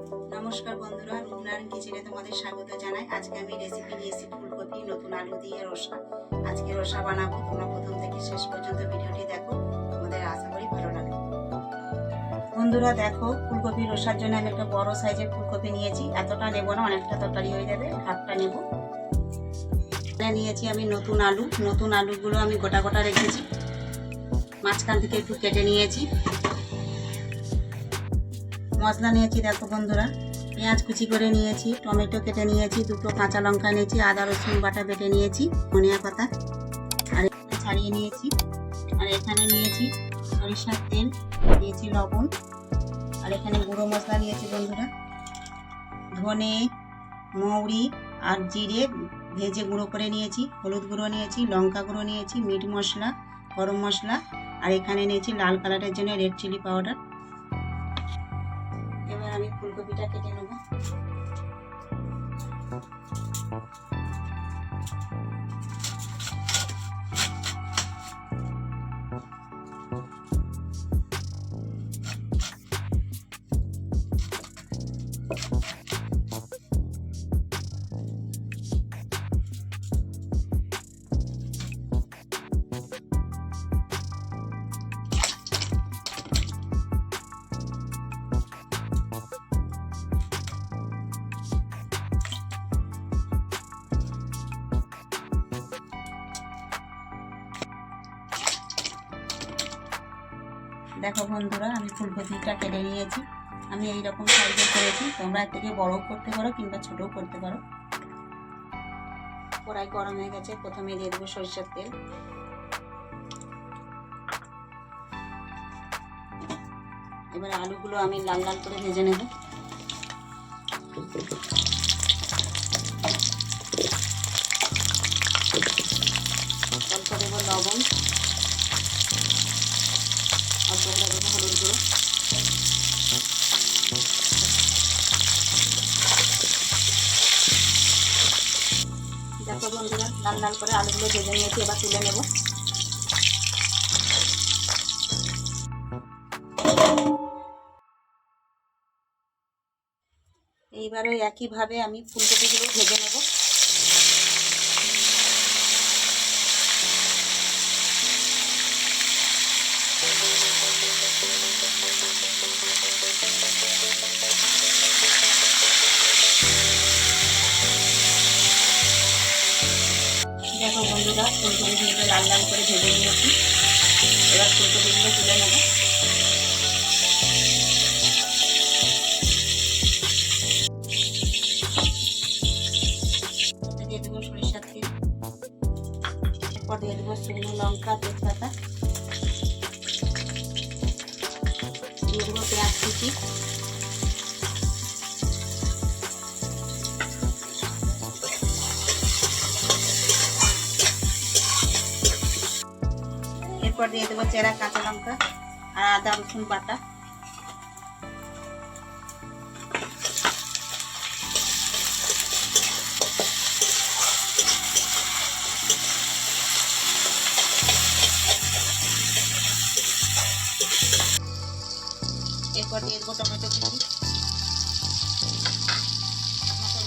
নমস্কার বন্ধুরা, রুমনার কিচেনে তোমাদের স্বাগত জানাই। আজকে আমি রেসিপি নিয়েছি ফুলকপি নতুন আলু দিয়ে রসা। আজকে রসা বানাবো। তোমরা প্রথম থেকে শেষ পর্যন্ত ভিডিওটি দেখো, তোমাদের আশা করি ভালো লাগবে। বন্ধুরা দেখো, ফুলকপি রসার জন্য আমি একটা বড় সাইজের ফুলকপি নিয়েছি। এতটা নেবো না, অনেকটা তরকারি হয়ে যাবে, হাফটা নেব। নিয়েছি আমি নতুন আলু। নতুন আলুগুলো আমি গোটা গোটা রেখেছি, মাঝখান থেকে একটু কেটে নিয়েছি। মশলা নিয়েছি দেখো বন্ধুরা, পেঁয়াজ কুচি করে নিয়েছি, টমেটো কেটে নিয়েছি, দুটো কাঁচা লঙ্কা নিয়েছি, আদা রসুন বাটা বেটে নিয়েছি, ধনিয়া পাতা আর ছাড়িয়ে নিয়েছি। আর এখানে নিয়েছি সরিষার তেল, দিয়েছি লবণ। আর এখানে গুঁড়ো মশলা নিয়েছি বন্ধুরা, ধনে, মৌরি আর জিরে ভেজে গুঁড়ো করে নিয়েছি, হলুদ গুঁড়ো নিয়েছি, লঙ্কা গুঁড়ো নিয়েছি, মিট মশলা, গরম মশলা। আর এখানে নিয়েছি লাল কালারের জন্য রেড চিলি পাউডার। এবার আমি ফুলকপিটা কেটে নেব। দেখো বন্ধুরা, আমি ফুলকপিটা কেটে নিয়েছি। আমি এইরকম সাইজে করেছি, তোমরা এর থেকে বড়ও করতে পারো কিংবা ছোটও করতে পারো। কড়াই গরম হয়ে গেছে, প্রথমে দিয়ে দেবো সরিষার তেল। এবার আলুগুলো আমি লাল লাল করে ভেজে নেব। অল্প দেবো লবণ, অল্প করে দেবো হলুদ গুঁড়ো। দেখো বন্ধুরা, লাল লাল করে আলুগুলো ভেজে নিয়েছি, এবার তুলে নেব। এইবারে একইভাবে আমি ফুলকপিগুলো ভেজে নেব। দেখো বন্ধুরা, ফুলকপিগুলো লাল লাল করে ভেজে নিয়েছি, এবার ফুলকপিগুলো তুলে নেব। দিয়ে দেবো সরিষার তেল, এরপর দিয়ে দেবো শুকনো লঙ্কা, তেজপাতা, দিয়ে দেবো পেঁয়াজ কুচি, এরপর দিয়ে দেবো চেরা কাঁচা লঙ্কা আর আদা রসুন বাটা। এরপর দিয়ে দেবো টমেটো কুচি,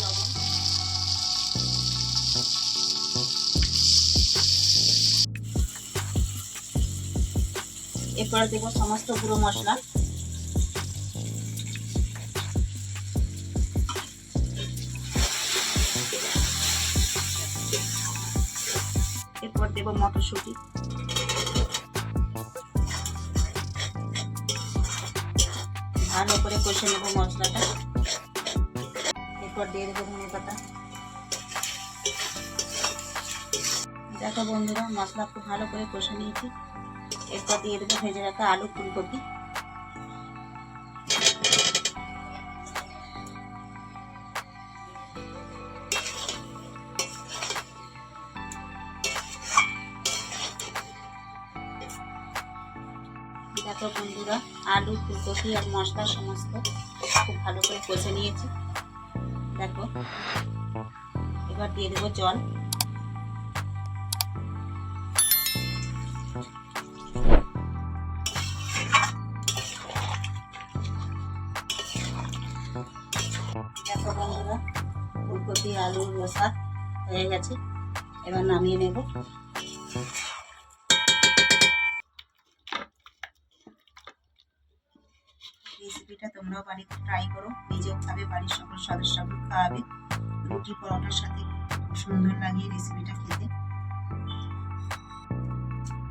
লবণ। এরপর দেবো সমস্ত গুঁড়ো মশলা। এরপর দেবো মটরশুঁটি। ভালো করে কষে নেবো মশলাটা। এরপর দিয়ে দেবো ধনে পাতা। দেখো বন্ধুরা, মশলা খুব ভালো করে কষে নিয়েছি। এরপর দিয়ে দেবো ভেজে রাখা আলু, ফুলকপি। দেখো বন্ধুরা, আলু, ফুলকপি আর মশলা সমস্ত খুব ভালো করে কষে নিয়েছি। দেখো, এবার দিয়ে দেবো জল। ফুলকপি আলুর রসা হয়ে গেছে, এবার নামিয়ে নেব। রেসিপিটা তোমরাও বাড়িতে ট্রাই করো, নিজেও খাবে, বাড়ির সকল সদস্যকে খাওয়াবে। রুটি পরোটার সাথে খুব সুন্দর লাগে রেসিপিটা খেতে।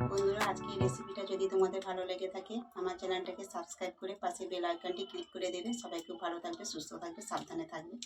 বন্ধুরা, আজকে এই রেসিপিটা যদি তোমাদের ভালো লেগে থাকে আমার চ্যানেলটাকে সাবস্ক্রাইব করে পাশে বেল আইকনটি ক্লিক করে দেবে। সবাই খুব ভালো থাকবে, সুস্থ থাকবে, সাবধানে থাকবে।